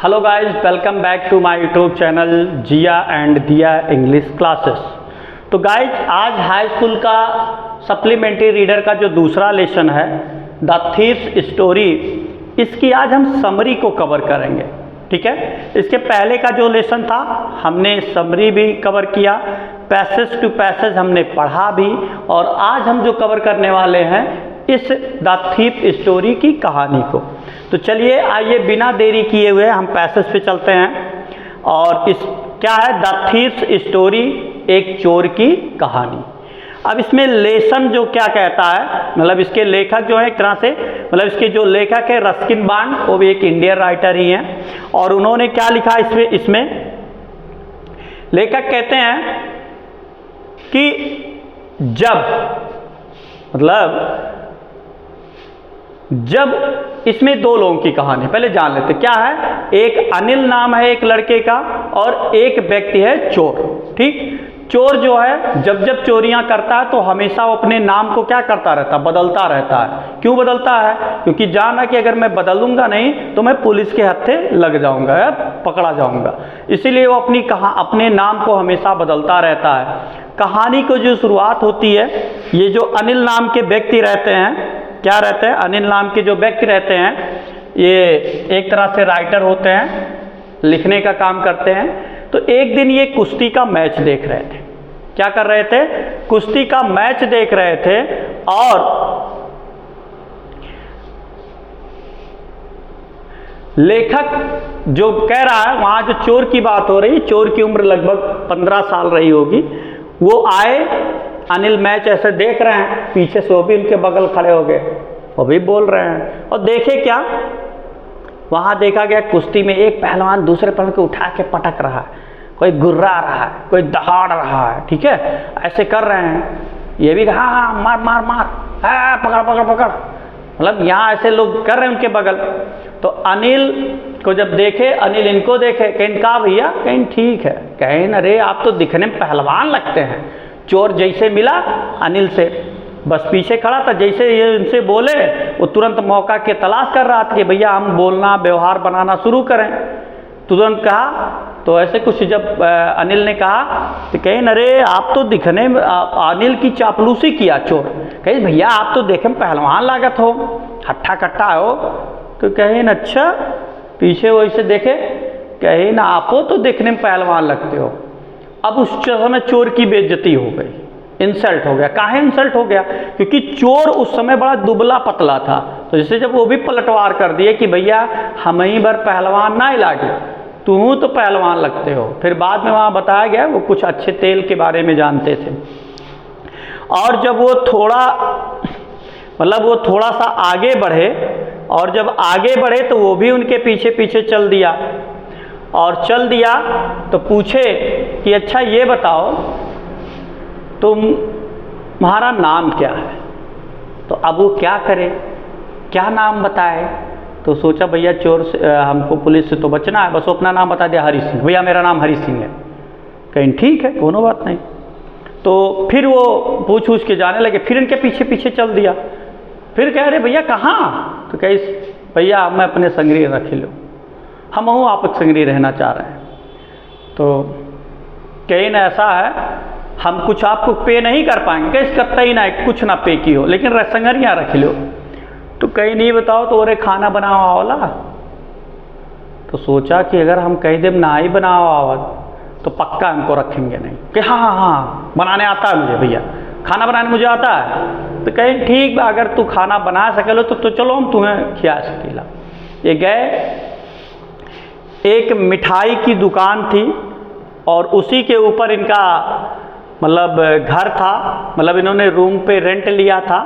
Hello guys, welcome back to my YouTube channel Jiya and Diya English classes. तो guys, आज high school का supplementary reader का जो दूसरा लेसन है द थीव्स स्टोरी, इसकी आज हम समरी को कवर करेंगे। ठीक है, इसके पहले का जो लेसन था हमने समरी भी कवर किया, पैसेज टू पैसेज हमने पढ़ा भी, और आज हम जो कवर करने वाले हैं इस द थीव स्टोरी की कहानी को। तो चलिए आइए बिना देरी किए हुए हम पैसेज पे चलते हैं। और इस क्या है, द थीव्स स्टोरी, एक चोर की कहानी। अब इसमें लेसन जो क्या कहता है, मतलब इसके लेखक जो है एक तरह से, मतलब इसके जो लेखक है रस्किन बॉन्ड, वो भी एक इंडियन राइटर ही हैं। और उन्होंने क्या लिखा इसमें लेखक कहते हैं कि जब इसमें दो लोगों की कहानी पहले जान लेते क्या है। एक अनिल नाम है एक लड़के का, और एक व्यक्ति है चोर। ठीक, चोर जो है जब जब चोरियां करता है तो हमेशा वो अपने नाम को क्या करता रहता है, बदलता रहता है। क्यों बदलता है? क्योंकि जाना कि अगर मैं बदलूंगा नहीं तो मैं पुलिस के हत्थे लग जाऊंगा या पकड़ा जाऊंगा, इसीलिए वो अपने नाम को हमेशा बदलता रहता है। कहानी को जो शुरुआत होती है, ये जो अनिल नाम के व्यक्ति रहते हैं, क्या रहते हैं, अनिल नाम के जो व्यक्ति रहते हैं, ये एक तरह से राइटर होते हैं, लिखने का काम करते हैं। तो एक दिन ये कुश्ती का मैच देख रहे थे। क्या कर रहे थे? कुश्ती का मैच देख रहे थे। और लेखक जो कह रहा है, वहां जो चोर की बात हो रही, चोर की उम्र लगभग 15 साल रही होगी, वो आए, अनिल मैच ऐसे देख रहे हैं, पीछे से वो भी उनके बगल खड़े हो गए, वो भी बोल रहे हैं। और देखे क्या, वहां देखा गया कुश्ती में एक पहलवान दूसरे पहलवान को उठा के पटक रहा है, कोई गुर्रा रहा है, कोई दहाड़ रहा है। ठीक है, ऐसे कर रहे हैं। ये भी हाँ हाँ मार मार मार, हाँ पकड़ पकड़ पकड़, मतलब यहाँ ऐसे लोग कर रहे हैं उनके बगल। तो अनिल को जब देखे, अनिल इनको देखे, कहीं कहा भैया, कहीं ठीक है, कहीं अरे आप तो दिखने में पहलवान लगते हैं। चोर जैसे मिला अनिल से, बस पीछे खड़ा था, जैसे ये इनसे बोले वो तुरंत मौका के तलाश कर रहा था कि भैया हम बोलना व्यवहार बनाना शुरू करें। तुरंत कहा, तो ऐसे कुछ जब अनिल ने कहा तो कहीं अरे आप तो दिखने में, अनिल की चापलूसी किया चोर, कहीं भैया आप तो देखे में पहलवान लागत हो, हट्ठा कट्टा हो। तो कहीं न अच्छा, पीछे वैसे देखे, कहीं ना आपो तो देखने में पहलवान लगते हो। अब उस समय चोर की बेइज्जती हो गई, इंसल्ट हो गया। काहे इंसल्ट हो गया? क्योंकि चोर उस समय बड़ा दुबला पतला था। तो जैसे जब वो भी पलटवार कर दिए कि भैया हम ही भर पहलवान ना लागे, तू तो पहलवान लगते हो। फिर बाद में वहाँ बताया गया वो कुछ अच्छे तेल के बारे में जानते थे। और जब वो थोड़ा सा आगे बढ़े, और जब आगे बढ़े तो वो भी उनके पीछे पीछे चल दिया। और चल दिया तो पूछे कि अच्छा ये बताओ तुम्हारा नाम क्या है? तो अब वो क्या करे, क्या नाम बताए? तो सोचा भैया चोर से, हमको पुलिस से तो बचना है, बस वो अपना नाम बता दिया, हरी सिंह। भैया मेरा नाम हरी सिंह है। कहीं ठीक है, कोनो बात नहीं। तो फिर वो पूछ के जाने लगे, फिर इनके पीछे पीछे चल दिया। फिर कह रहे भैया कहाँ? तो कहीं भैया मैं अपने संगरी रख लो, हम आप संगरी रहना चाह रहे हैं। तो कहीं ना ऐसा है, हम कुछ आपको पे नहीं कर पाएंगे, कहीं कत्ता ही ना कुछ ना पे की हो, लेकिन संगरियाँ रख लो। तो कहीं नहीं बताओ तो अरे खाना बनाओ वाला। तो सोचा कि अगर हम कहीं देव ना ही बनाओ आवत तो पक्का हमको रखेंगे नहीं, कि हाँ हाँ हाँ बनाने आता है मुझे, भैया खाना बनाने मुझे आता है। तो कहीं ठीक, अगर तू खाना बना सके तो चलो हम तुम्हें खिला सकेला। ये गए, एक मिठाई की दुकान थी और उसी के ऊपर इनका मतलब घर था, मतलब इन्होंने रूम पे रेंट लिया था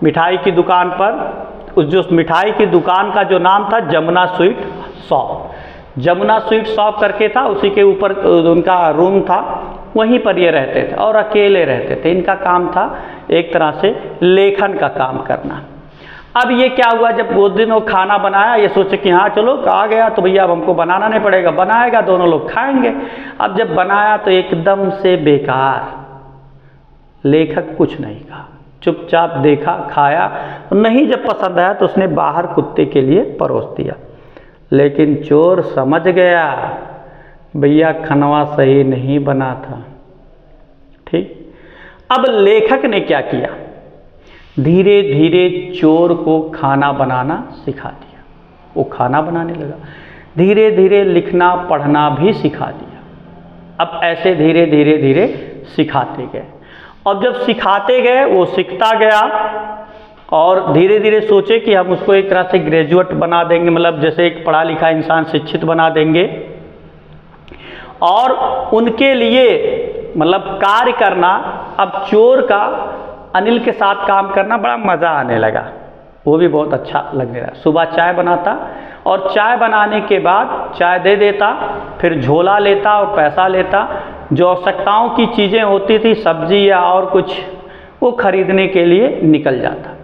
मिठाई की दुकान पर। उस जो मिठाई की दुकान का जो नाम था Jamuna sweet shop, Jamuna sweet shop करके था, उसी के ऊपर उनका रूम था, वहीं पर ये रहते थे और अकेले रहते थे। इनका काम था एक तरह से लेखन का काम करना। अब ये क्या हुआ, जब वो दिन वो खाना बनाया, ये सोचे कि हाँ चलो आ गया तो भैया अब हमको बनाना नहीं पड़ेगा, बनाएगा दोनों लोग खाएंगे। अब जब बनाया तो एकदम से बेकार, लेखक कुछ नहीं कहा, चुपचाप देखा, खाया, नहीं जब पसंद आया तो उसने बाहर कुत्ते के लिए परोस दिया। लेकिन चोर समझ गया भैया खनवा सही नहीं बना था। ठीक, अब लेखक ने क्या किया, धीरे धीरे चोर को खाना बनाना सिखा दिया। वो खाना बनाने लगा, धीरे धीरे लिखना पढ़ना भी सिखा दिया। अब ऐसे धीरे धीरे धीरे सिखाते गए, और जब सिखाते गए वो सीखता गया, और धीरे धीरे सोचे कि हम उसको एक तरह से ग्रेजुएट बना देंगे, मतलब जैसे एक पढ़ा लिखा इंसान शिक्षित बना देंगे, और उनके लिए मतलब कार्य करना, अब चोर का अनिल के साथ काम करना बड़ा मज़ा आने लगा, वो भी बहुत अच्छा लगने लगा। सुबह चाय बनाता, और चाय बनाने के बाद चाय दे देता, फिर झोला लेता और पैसा लेता, जो आवश्यकताओं की चीज़ें होती थी सब्जी या और कुछ, वो खरीदने के लिए निकल जाता,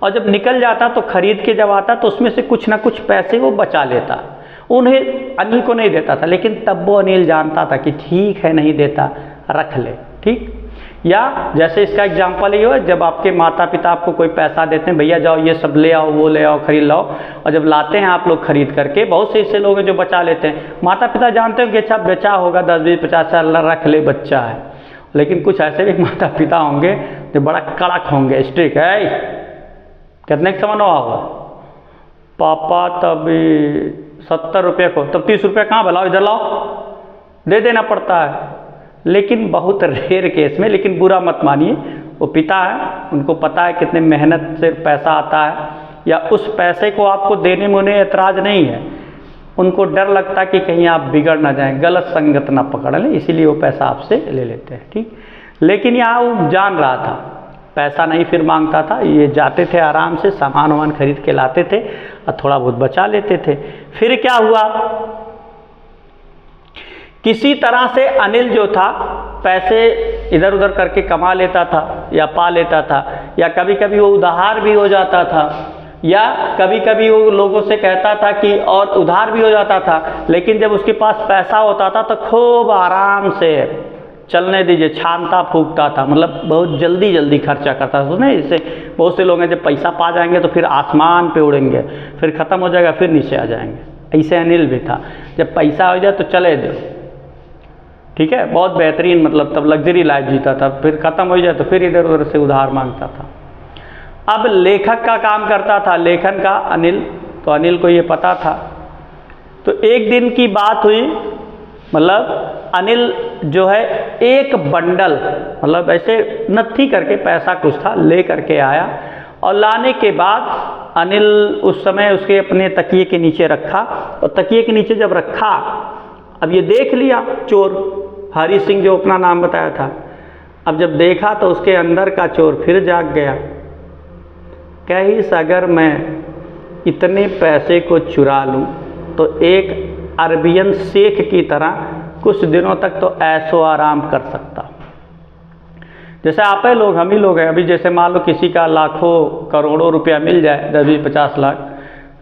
और जब निकल जाता तो खरीद के जब आता तो उसमें से कुछ ना कुछ पैसे वो बचा लेता। उन्हें अनिल को नहीं देता था, लेकिन तब वो अनिल जानता था कि ठीक है नहीं देता, रख ले। ठीक, या जैसे इसका एग्जाम्पल ये हो, जब आपके माता पिता आपको कोई पैसा देते हैं, भैया जाओ ये सब ले आओ, वो ले आओ, खरीद लाओ, और जब लाते हैं आप लोग खरीद करके, बहुत से ऐसे लोग हैं जो बचा लेते हैं। माता पिता जानते हैं कि अच्छा बचा होगा 10 20 50 साल, रख ले बच्चा है। लेकिन कुछ ऐसे भी माता पिता होंगे जो बड़ा कड़क होंगे, स्ट्रिक्ट है, कितने का सामान होगा पापा, तभी 70 रुपये को, तब 30 रुपये कहाँ भलाओ, इधर लाओ, दे देना पड़ता है। लेकिन बहुत रेयर केस में, लेकिन बुरा मत मानिए, वो पिता है, उनको पता है कितने मेहनत से पैसा आता है, या उस पैसे को आपको देने में उन्हें ऐतराज़ नहीं है, उनको डर लगता है कि कहीं आप बिगड़ ना जाएं, गलत संगत ना पकड़ लें, इसीलिए वो पैसा आपसे ले लेते हैं। ठीक, लेकिन यहाँ वो जान रहा था, पैसा नहीं फिर मांगता था, ये जाते थे आराम से सामान वामान खरीद के लाते थे और थोड़ा बहुत बचा लेते थे। फिर क्या हुआ, किसी तरह से अनिल जो था पैसे इधर उधर करके कमा लेता था या पा लेता था, या कभी कभी वो उधार भी हो जाता था, या कभी कभी वो लोगों से कहता था कि, और उधार भी हो जाता था, लेकिन जब उसके पास पैसा होता था तो खूब आराम से चलने दीजिए छानता फूकता था, मतलब बहुत जल्दी जल्दी खर्चा करता था। सुने, इससे बहुत से लोग हैं जब पैसा पा जाएंगे तो फिर आसमान पे उड़ेंगे, फिर ख़त्म हो जाएगा फिर नीचे आ जाएंगे। ऐसे अनिल भी था, जब पैसा हो जाए तो चले दो, ठीक है, बहुत बेहतरीन, मतलब तब लग्जरी लाइफ जीता था, फिर ख़त्म हो जाए तो फिर इधर उधर से उधार मांगता था। अब लेखक का काम करता था, लेखन का अनिल, तो अनिल को ये पता था। तो एक दिन की बात हुई, मतलब अनिल जो है एक बंडल, मतलब ऐसे नत्थी करके पैसा कुछ था ले करके आया, और लाने के बाद अनिल उस समय उसके अपने तकिए के नीचे रखा, और तकिए के नीचे जब रखा, अब ये देख लिया चोर हरी सिंह जो अपना नाम बताया था, अब जब देखा तो उसके अंदर का चोर फिर जाग गया, कहीं अगर मैं इतने पैसे को चुरा लूँ तो एक अरबियन शेख की तरह कुछ दिनों तक तो ऐशो आराम कर सकता। जैसे आप ही लोग, हम ही लोग हैं, अभी जैसे मान लो किसी का लाखों करोड़ों रुपया मिल जाए, 10 20 50 लाख,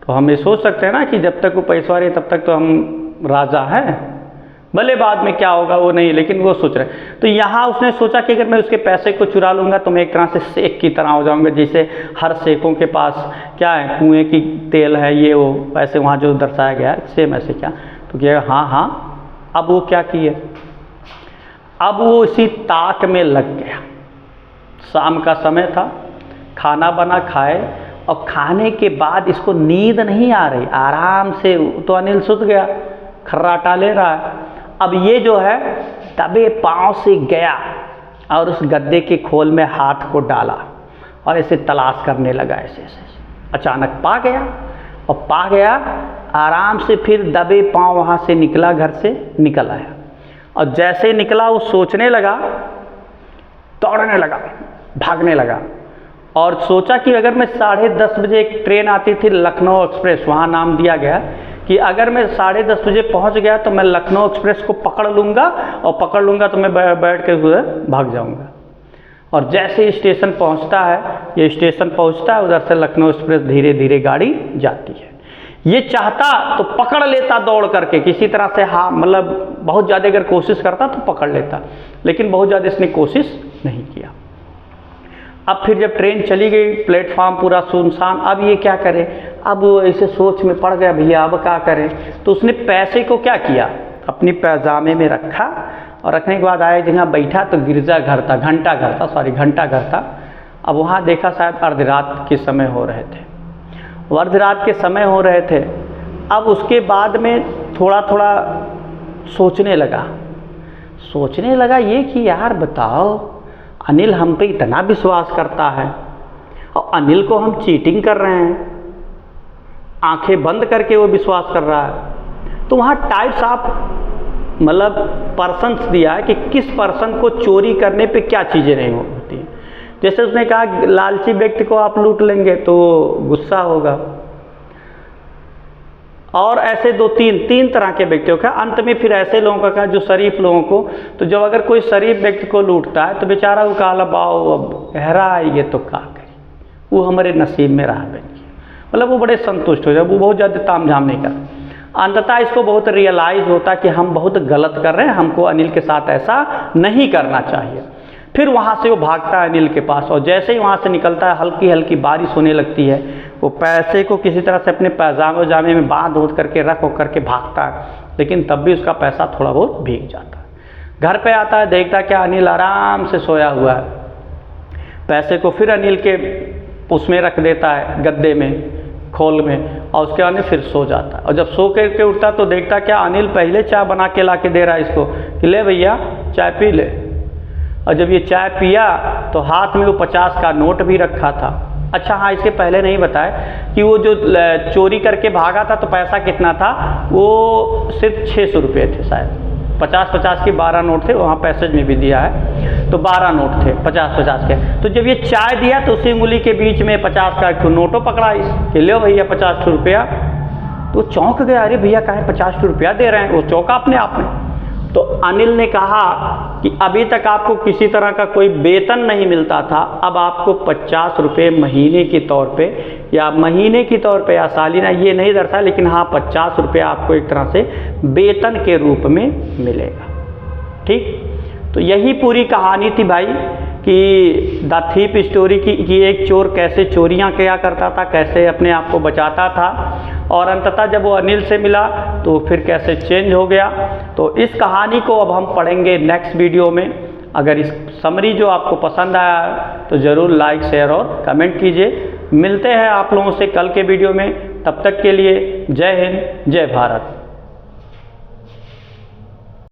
तो हम ये सोच सकते हैं ना कि जब तक वो पैसा रहे तब तक तो हम राजा हैं, भले बाद में क्या होगा वो नहीं, लेकिन वो सोच रहे। तो यहाँ उसने सोचा कि अगर मैं उसके पैसे को चुरा लूँगा तो मैं एक तरह से शेख की तरह हो जाऊँगा, जैसे हर शेखों के पास क्या है, कुएँ की तेल है, ये वो पैसे वहाँ जो दर्शाया गया है, सेम ऐसे क्या, तो क्या हाँ हाँ। अब वो क्या किए, अब वो इसी ताक में लग गया। शाम का समय था, खाना बना, खाए, और खाने के बाद इसको नींद नहीं आ रही, आराम से तो अनिल सुत गया, खर्राटा ले रहा है। अब ये जो है दबे पाँव से गया और उस गद्दे के खोल में हाथ को डाला और ऐसे तलाश करने लगा, ऐसे ऐसे। अचानक पा गया, और पा गया आराम से, फिर दबे पाँव वहाँ से निकला, घर से निकल आया, और जैसे निकला वो सोचने लगा, दौड़ने लगा, भागने लगा, और सोचा कि अगर मैं 10:30 बजे एक ट्रेन आती थी लखनऊ एक्सप्रेस, वहाँ नाम दिया गया कि अगर मैं 10:30 बजे पहुँच गया तो मैं लखनऊ एक्सप्रेस को पकड़ लूँगा, और पकड़ लूँगा तो मैं बैठ के उधर भाग जाऊँगा। और जैसे स्टेशन पहुँचता है, ये स्टेशन पहुँचता है, उधर से लखनऊ एक्सप्रेस धीरे धीरे गाड़ी जाती है। ये चाहता तो पकड़ लेता दौड़ करके किसी तरह से, हाँ मतलब बहुत ज़्यादा अगर कोशिश करता तो पकड़ लेता, लेकिन बहुत ज़्यादा इसने कोशिश नहीं किया। अब फिर जब ट्रेन चली गई, प्लेटफार्म पूरा सुनसान, अब ये क्या करे, अब वो ऐसे सोच में पड़ गया, भैया अब क्या करें। तो उसने पैसे को क्या किया, अपनी पैजामे में रखा, और रखने के बाद आया जगह बैठा तो गिरजा घर था, घंटा घर था। अब वहाँ देखा शायद अर्धरात के समय हो रहे थे, अर्धरात के समय हो रहे थे। अब उसके बाद में थोड़ा थोड़ा सोचने लगा ये कि यार बताओ, अनिल हम पे इतना विश्वास करता है और अनिल को हम चीटिंग कर रहे हैं, आंखें बंद करके वो विश्वास कर रहा है। तो वहाँ टाइप्स ऑफ मतलब पर्सन्स दिया है कि किस पर्सन को चोरी करने पे क्या चीज़ें नहीं होती। जैसे उसने कहा लालची व्यक्ति को आप लूट लेंगे तो गुस्सा होगा, और ऐसे तीन तरह के व्यक्तियों का। अंत में फिर ऐसे लोगों का कहा जो शरीफ लोगों को, तो जब अगर कोई शरीफ व्यक्ति को लूटता है तो बेचारा वो काला बाओ अब गहरा आएगी तो क्या करी, वो हमारे नसीब में रहा बन गया, मतलब वो बड़े संतुष्ट हो जाए, वो बहुत ज़्यादा ताम झाम नहीं कर। अंततः इसको बहुत रियलाइज होता कि हम बहुत गलत कर रहे हैं, हमको अनिल के साथ ऐसा नहीं करना चाहिए। फिर वहाँ से वो भागता है अनिल के पास, और जैसे ही वहाँ से निकलता है हल्की हल्की बारिश होने लगती है। वो पैसे को किसी तरह से अपने पैजामे में बांध उध करके रख करके भागता है, लेकिन तब भी उसका पैसा थोड़ा बहुत भीग जाता है। घर पे आता है, देखता है क्या अनिल आराम से सोया हुआ है। पैसे को फिर अनिल के उसमें रख देता है, गद्दे में खोल में, और उसके बाद फिर सो जाता है। और जब सो करके उठता तो देखता क्या अनिल पहले चाय बना के ला के दे रहा है इसको कि ले भैया चाय पी ले। और जब ये चाय पिया तो हाथ में वो 50 का नोट भी रखा था। अच्छा हाँ, इसके पहले नहीं बताया कि वो जो चोरी करके भागा था तो पैसा कितना था, वो सिर्फ 600 रुपये थे शायद। 50-50 के 12 नोट थे, वहाँ पैसेज में भी दिया है, तो 12 नोट थे 50-50 के। तो जब ये चाय दिया तो उसी उंगली के बीच में 50 का एक नोटो पकड़ा कि लो भैया 50 रुपया। तो चौंक गया, अरे भैया काहे 50 रुपया दे रहे हैं, वो चौंका अपने आप में। तो अनिल ने कहा कि अभी तक आपको किसी तरह का कोई वेतन नहीं मिलता था, अब आपको 50 रुपये महीने के तौर पे या महीने के तौर पे या सालाना, ये नहीं दर्शाया, लेकिन हाँ 50 रुपये आपको एक तरह से वेतन के रूप में मिलेगा। ठीक, तो यही पूरी कहानी थी भाई कि द थीप स्टोरी की एक चोर कैसे चोरियां किया करता था, कैसे अपने आप को बचाता था, और अंततः जब वो अनिल से मिला तो फिर कैसे चेंज हो गया। तो इस कहानी को अब हम पढ़ेंगे नेक्स्ट वीडियो में। अगर इस समरी जो आपको पसंद आया तो ज़रूर लाइक शेयर और कमेंट कीजिए। मिलते हैं आप लोगों से कल के वीडियो में, तब तक के लिए जय हिंद जय भारत।